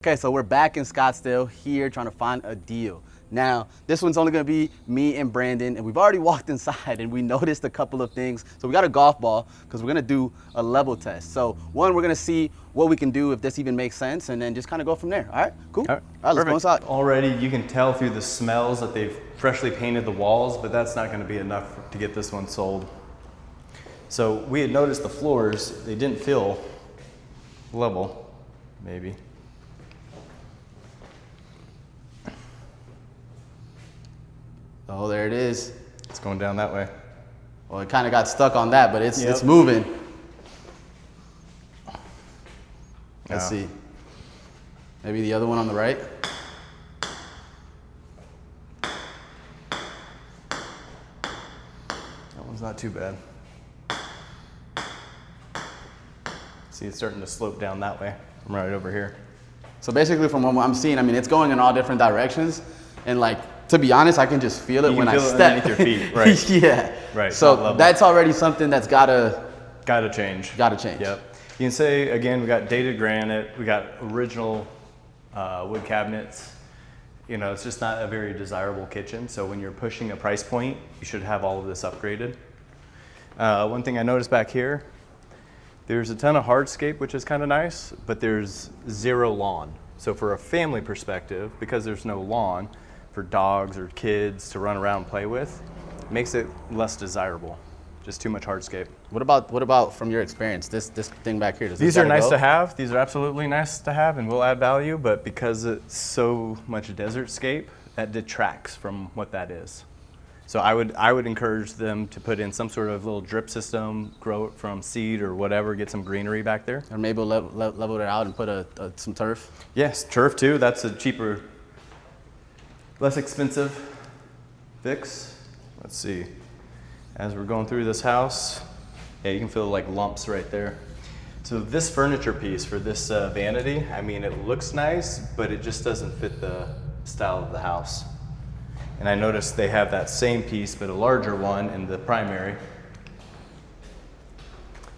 Okay, so we're back in Scottsdale here trying to find a deal. Now, this one's only gonna be me and Brandon, and we've already walked inside and we noticed a couple of things. So we got a golf ball because we're gonna do a level test. So one, we're gonna see what we can do, if this even makes sense, and then just kind of go from there. All right, cool? All right, let's go inside. Already you can tell through the smells that they've freshly painted the walls, but that's not gonna be enough to get this one sold. So we had noticed the floors, they didn't feel level, maybe. Oh, there it is. It's going down that way. Well, it kind of got stuck on that, but it's moving. Let's see. Maybe the other one on the right. That one's not too bad. See, it's starting to slope down that way from right over here. So basically from what I'm seeing, I mean, it's going in all different directions. And like, to be honest, I can just feel it when I step. Underneath your feet, right? Yeah. Right. So that's already something that's gotta change. Gotta change. Yep. You can say again, we got dated granite, we got original wood cabinets. You know, it's just not a very desirable kitchen. So when you're pushing a price point, you should have all of this upgraded. One thing I noticed back here, there's a ton of hardscape, which is kind of nice, but there's zero lawn. So for a family perspective, because there's no lawn for dogs or kids to run around and play with, it makes it less desirable. Just too much hardscape. What about from your experience, this thing back here? These are nice to have. These are absolutely nice to have and will add value, but because it's so much desertscape, that detracts from what that is. So I would encourage them to put in some sort of little drip system, grow it from seed or whatever, get some greenery back there. Or maybe level it out and put some turf? Yes, turf too. That's a cheaper, less expensive fix. Let's see. As we're going through this house, yeah, you can feel like lumps right there. So this furniture piece for this vanity, I mean, it looks nice, but it just doesn't fit the style of the house. And I noticed they have that same piece, but a larger one in the primary.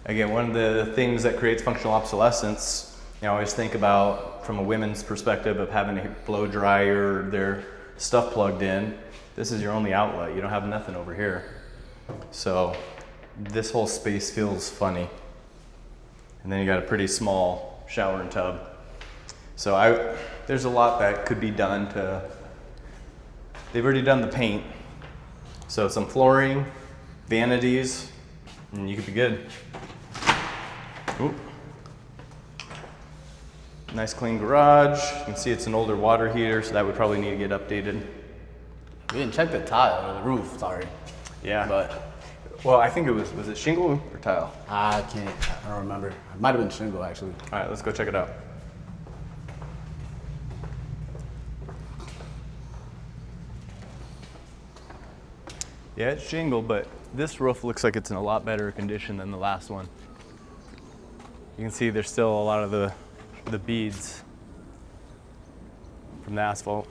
Again, one of the things that creates functional obsolescence, I always think about from a women's perspective of having a blow dryer, their stuff plugged in. This is your only outlet. You don't have nothing over here. So this whole space feels funny. And then you got a pretty small shower and tub. So there's a lot that could be done to. They've already done the paint. So some flooring, vanities, and you could be good. Oop. Nice clean garage. You can see it's an older water heater, so that would probably need to get updated. We didn't check the tile or the roof, sorry. Yeah. But well, I think was it shingle or tile? I don't remember. It might have been shingle actually. All right, let's go check it out. Yeah, it's shingle, but this roof looks like it's in a lot better condition than the last one. You can see there's still a lot of the beads from the asphalt.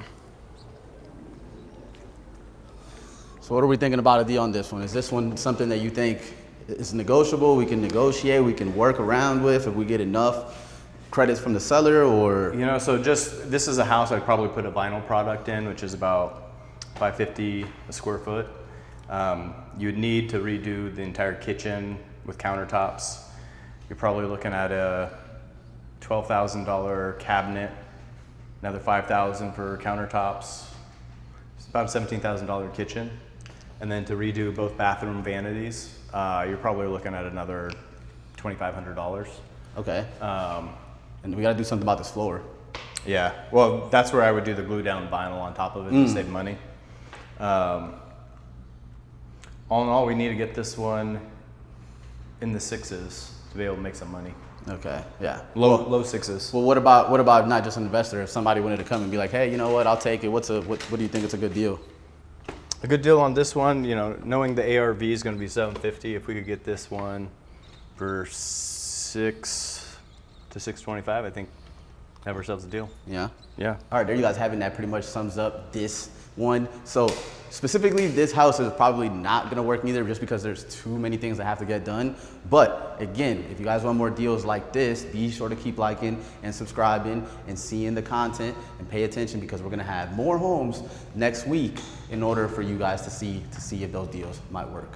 So what are we thinking about a deal on this one? Is this one something that you think is negotiable, we can negotiate, we can work around with if we get enough credits from the seller, or? You know, so this is a house I'd probably put a vinyl product in, which is about $550 a square foot. You'd need to redo the entire kitchen with countertops. You're probably looking at a $12,000 cabinet, another $5,000 for countertops. It's about a $17,000 kitchen. And then to redo both bathroom vanities, you're probably looking at another $2,500. Okay. And we gotta do something about this floor. Yeah, well, that's where I would do the glue down vinyl on top of it to save money. All in all, we need to get this one in the sixes to be able to make some money. Okay, yeah. Low sixes. Well, what about not just an investor? If somebody wanted to come and be like, hey, you know what, I'll take it. What do you think is a good deal? A good deal on this one, you know, knowing the ARV is going to be $750, if we could get this one for $6 to $625, I think Have ourselves a deal. Yeah. Yeah. All right, there you guys have it. That pretty much sums up this one. So specifically, this house is probably not gonna work either, just because there's too many things that have to get done. But again, if you guys want more deals like this, be sure to keep liking and subscribing and seeing the content, and pay attention, because we're gonna have more homes next week in order for you guys to see if those deals might work.